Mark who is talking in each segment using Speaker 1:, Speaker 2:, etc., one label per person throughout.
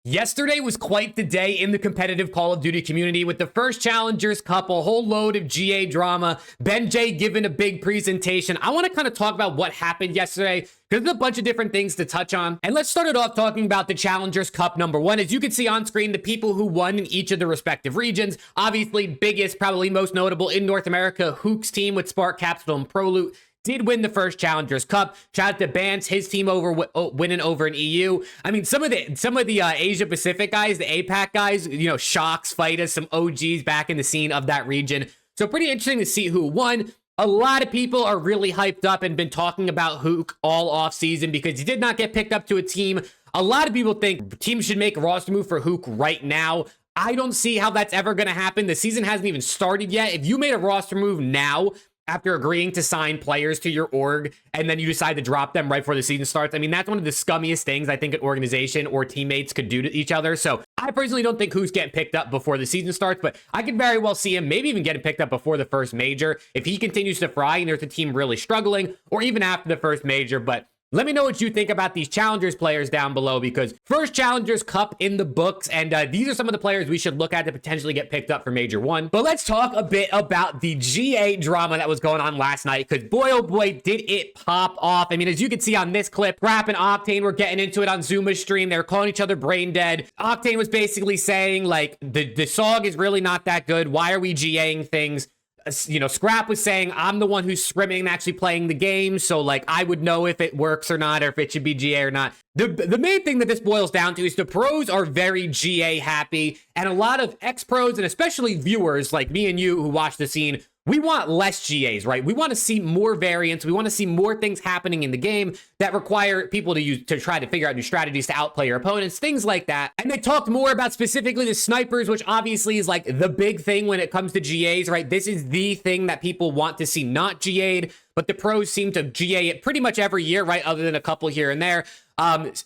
Speaker 1: Yesterday was quite the day in the competitive Call of Duty community with the first Challengers Cup, a whole load of GA drama, BenJ giving a big presentation. I want to kind of talk about what happened yesterday because there's a bunch of different things to touch on. And let's start it off talking about the Challengers Cup #1. As you can see on screen, the people who won in each of the respective regions. Obviously, biggest, probably most notable in North America, HAVOK's team with Spark, Capsule, and ProLoot did win the first Challengers Cup. Shout out to BenJ, his team winning over in EU. I mean, some of the Asia Pacific guys, the APAC guys, Shocks, Fightas, some OGs back in the scene of that region. So pretty interesting to see who won. A lot of people are really hyped up and been talking about HAVOK all off season because he did not get picked up to a team. A lot of people think teams should make a roster move for HAVOK right now. I don't see how that's ever going to happen. The season hasn't even started yet. If you made a roster move now, after agreeing to sign players to your org, and then you decide to drop them right before the season starts. I mean, that's one of the scummiest things I think an organization or teammates could do to each other. So I personally don't think who's getting picked up before the season starts, but I could very well see him maybe even getting picked up before the first major if he continues to fry and there's a team really struggling, or even after the first major. But let me know what you think about these Challengers players down below, because first Challengers Cup in the books, and these are some of the players we should look at to potentially get picked up for Major 1. But let's talk a bit about the GA drama that was going on last night, because boy, oh boy, did it pop off. I mean, as you can see on this clip, Rap and OCTANE were getting into it on Zuma's stream. They were calling each other brain dead. OCTANE was basically saying, like, the SOG is really not that good. Why are we GAing things? Scrap was saying, I'm the one who's scrimming and actually playing the game, so like I would know if it works or not, or if it should be GA or not. The main thing that this boils down to is the pros are very GA happy, and a lot of ex-pros and especially viewers like me and you who watch the scene, we want less GAs, right? We want to see more variants. We want to see more things happening in the game that require people to try to figure out new strategies to outplay your opponents, things like that. And they talked more about specifically the snipers, which obviously is like the big thing when it comes to GAs, right? This is the thing that people want to see not GA'd, but the pros seem to GA it pretty much every year, right? Other than a couple here and there.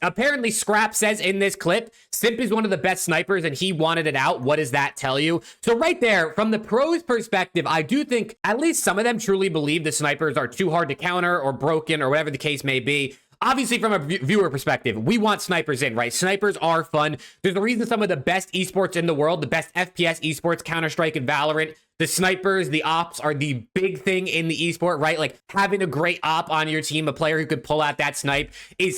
Speaker 1: Apparently Scrap says in this clip, Simp is one of the best snipers and he wanted it out. What does that tell you? So right there, from the pros perspective, I do think at least some of them truly believe the snipers are too hard to counter or broken or whatever the case may be. Obviously, from a viewer perspective, we want snipers in, right? Snipers are fun. There's a reason some of the best esports in the world, the best FPS esports, Counter-Strike and Valorant, the snipers, the ops are the big thing in the esport, right? Like having a great op on your team, a player who could pull out that snipe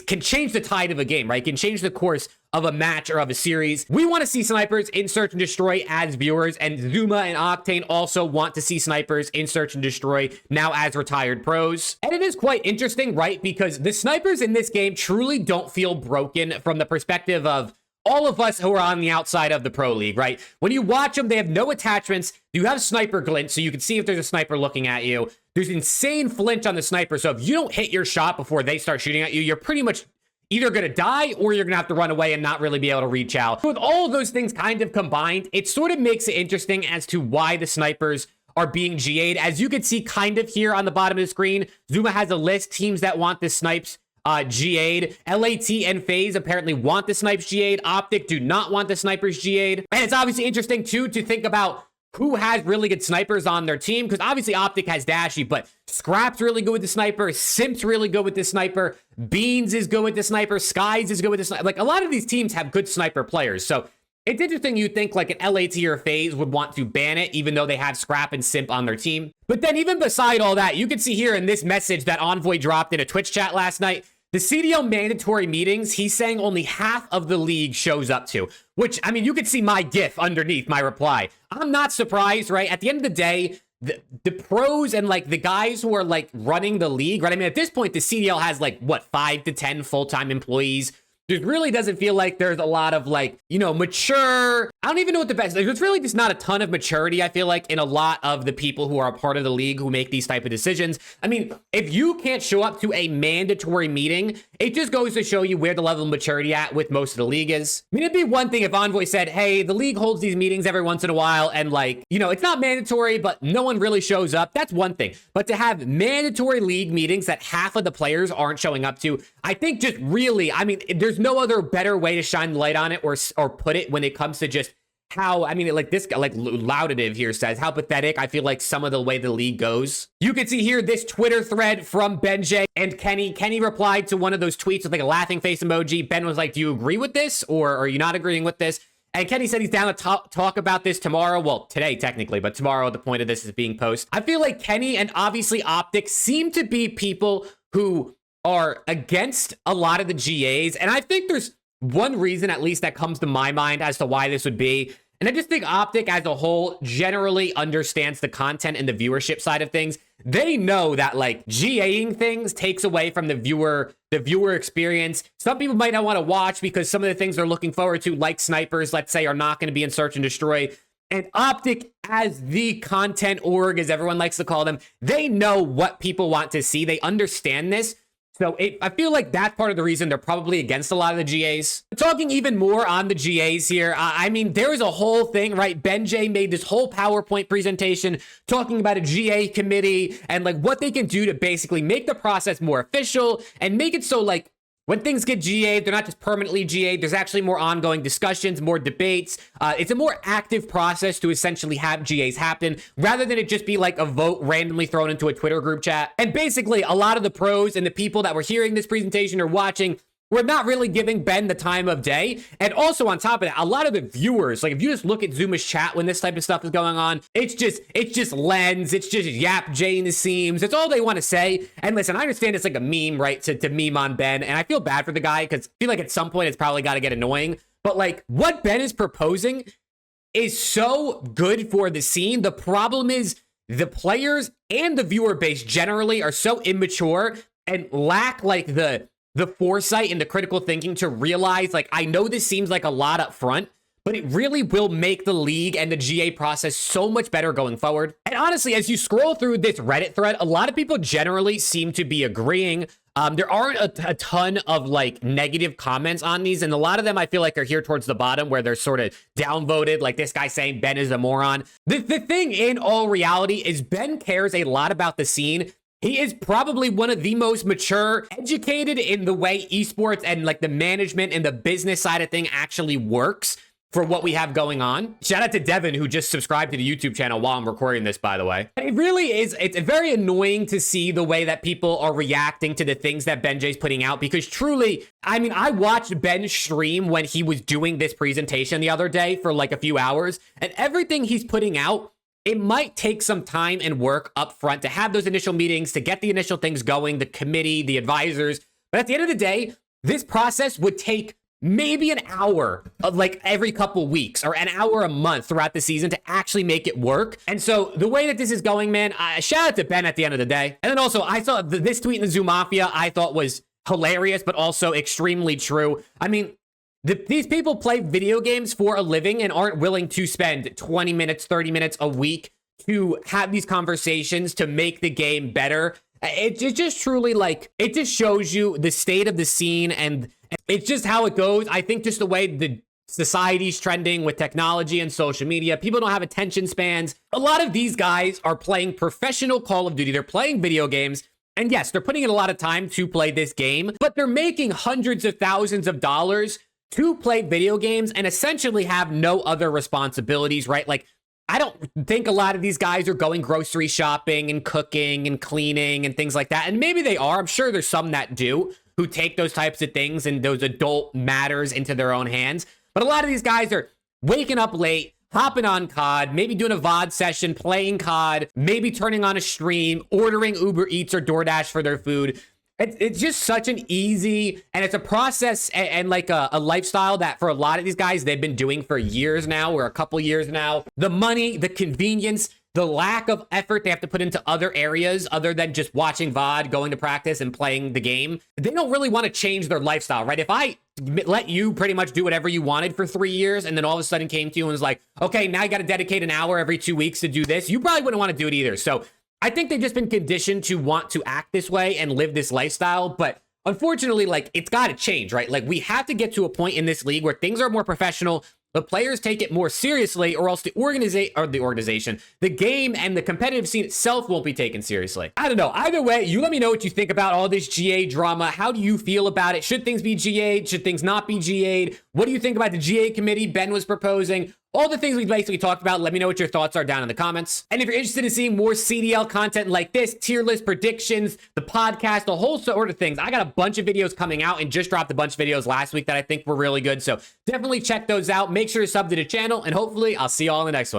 Speaker 1: can change the tide of a game, right? Can change the course of a match or of a series. We want to see snipers in Search and Destroy as viewers, and Zuma and OCTANE also want to see snipers in Search and Destroy now as retired pros. And it is quite interesting, right? Because the snipers in this game truly don't feel broken from the perspective of all of us who are on the outside of the pro league, right? When you watch them, they have no attachments. You have sniper glint, so you can see if there's a sniper looking at you. There's insane flinch on the sniper, so if you don't hit your shot before they start shooting at you, you're pretty much either going to die or you're going to have to run away and not really be able to reach out. So with all of those things kind of combined, it sort of makes it interesting as to why the snipers are being GA'd. As you can see kind of here on the bottom of the screen, Zuma has a list, teams that want the snipes GA'd. LAT and FAZE apparently want the snipes GA'd. OPTIC do not want the snipers GA'd. And it's obviously interesting too to think about who has really good snipers on their team, because obviously OPTIC has Dashy, but Scrap's really good with the sniper, Simp's really good with the sniper, Beans is good with the sniper, Skies is good with the sniper. Like a lot of these teams have good sniper players, so it's interesting you think like an LAT or FAZE would want to ban it, even though they have Scrap and Simp on their team. But then even beside all that, you can see here in this message that Envoy dropped in a Twitch chat last night, the CDL mandatory meetings, he's saying only half of the league shows up to, which, I mean, you could see my GIF underneath my reply. I'm not surprised, right? At the end of the day, the pros and like the guys who are like running the league, right? I mean, at this point, the CDL has like, what, 5 to 10 full-time employees. There really doesn't feel like there's a lot of like, mature. I don't even know what the best, there's really just not a ton of maturity, I feel like, in a lot of the people who are a part of the league who make these type of decisions. I mean, if you can't show up to a mandatory meeting, it just goes to show you where the level of maturity at with most of the league is. I mean, it'd be one thing if Envoy said, hey, the league holds these meetings every once in a while and like, it's not mandatory, but no one really shows up. That's one thing. But to have mandatory league meetings that half of the players aren't showing up to, I think just really, I mean, there's no other better way to shine the light on it or put it when it comes to just how, I mean, like this, like Laudative here says, how pathetic I feel like some of the way the league goes. You can see here this Twitter thread from BenJ and Kenny. Kenny replied to one of those tweets with like a laughing face emoji. Ben was like, do you agree with this, or are you not agreeing with this? And Kenny said he's down to talk about this tomorrow. Well, today, technically, but tomorrow, the point of this is being posted. I feel like Kenny and obviously OPTIC seem to be people who are against a lot of the GAs. And I think there's one reason, at least, that comes to my mind as to why this would be. And I just think OPTIC as a whole generally understands the content and the viewership side of things. They know that like GAing things takes away from the viewer experience. Some people might not want to watch because some of the things they're looking forward to, like snipers, let's say, are not going to be in search and destroy. And OPTIC, as the content org, as everyone likes to call them, they know what people want to see. They understand this. So I feel like that's part of the reason they're probably against a lot of the GAs. Talking even more on the GAs here, I mean, there is a whole thing, right? BenJ made this whole PowerPoint presentation talking about a GA committee and like what they can do to basically make the process more official and make it so like when things get GA'd, they're not just permanently GA'd. There's actually more ongoing discussions, more debates. It's a more active process to essentially have GAs happen rather than it just be like a vote randomly thrown into a Twitter group chat. And basically, a lot of the pros and the people that were hearing this presentation or watching were not really giving Ben the time of day. And also on top of that, a lot of the viewers, like if you just look at Zuma's chat when this type of stuff is going on, it's just Lens, it's just Yap, Jay, NISSIM. It's all they want to say. And listen, I understand it's like a meme, right, to meme on Ben. And I feel bad for the guy because I feel like at some point it's probably got to get annoying. But like what Ben is proposing is so good for the scene. The problem is the players and the viewer base generally are so immature and lack like the foresight and the critical thinking to realize, like, I know this seems like a lot up front, but it really will make the league and the GA process so much better going forward. And honestly, as you scroll through this Reddit thread, a lot of people generally seem to be agreeing. There aren't a ton of like negative comments on these, and a lot of them I feel like are here towards the bottom where they're sort of downvoted, like this guy saying Ben is a moron. The thing in all reality is Ben cares a lot about the scene. He is probably one of the most mature, educated in the way esports and like the management and the business side of thing actually works for what we have going on. Shout out to Devin, who just subscribed to the YouTube channel while I'm recording this, by the way. It really is, it's very annoying to see the way that people are reacting to the things that BenJ's putting out, because truly, I mean, I watched Ben stream when he was doing this presentation the other day for like a few hours, and everything he's putting out, it might take some time and work up front to have those initial meetings, to get the initial things going, the committee, the advisors. But at the end of the day, this process would take maybe an hour of like every couple weeks or an hour a month throughout the season to actually make it work. And so the way that this is going, man, shout out to Ben at the end of the day. And then also I saw this tweet in the Zoom Mafia I thought was hilarious, but also extremely true. I mean, these people play video games for a living and aren't willing to spend 20 minutes, 30 minutes a week to have these conversations to make the game better. It just truly, like, it just shows you the state of the scene, and it's just how it goes. I think just the way the society's trending with technology and social media, people don't have attention spans. A lot of these guys are playing professional Call of Duty. They're playing video games. And yes, they're putting in a lot of time to play this game, but they're making hundreds of thousands of dollars to play video games and essentially have no other responsibilities, right? Like, I don't think a lot of these guys are going grocery shopping and cooking and cleaning and things like that. And maybe they are. I'm sure there's some that do, who take those types of things and those adult matters into their own hands. But a lot of these guys are waking up late, hopping on COD, maybe doing a VOD session, playing COD, maybe turning on a stream, ordering Uber Eats or DoorDash for their food. It's just such an easy, and it's a process and like a lifestyle that for a lot of these guys, they've been doing for years now, or a couple years now. The money, the convenience, the lack of effort they have to put into other areas other than just watching VOD, going to practice and playing the game. They don't really want to change their lifestyle, right? If I let you pretty much do whatever you wanted for 3 years and then all of a sudden came to you and was like, okay, now you got to dedicate an hour every 2 weeks to do this, you probably wouldn't want to do it either. So I think they've just been conditioned to want to act this way and live this lifestyle, but unfortunately, like, it's got to change, right? Like, we have to get to a point in this league where things are more professional, the players take it more seriously, or else the organization, the game and the competitive scene itself won't be taken seriously. I don't know. Either way, you let me know what you think about all this GA drama. How do you feel about it? Should things be GA'd? Should things not be GA'd? What do you think about the GA committee Ben was proposing? all the things we basically talked about. Let me know what your thoughts are down in the comments. And if you're interested in seeing more CDL content like this, tier list predictions, the podcast, the whole sort of things, I got a bunch of videos coming out and just dropped a bunch of videos last week that I think were really good. So definitely check those out. Make sure to sub to the channel, and hopefully I'll see you all in the next one.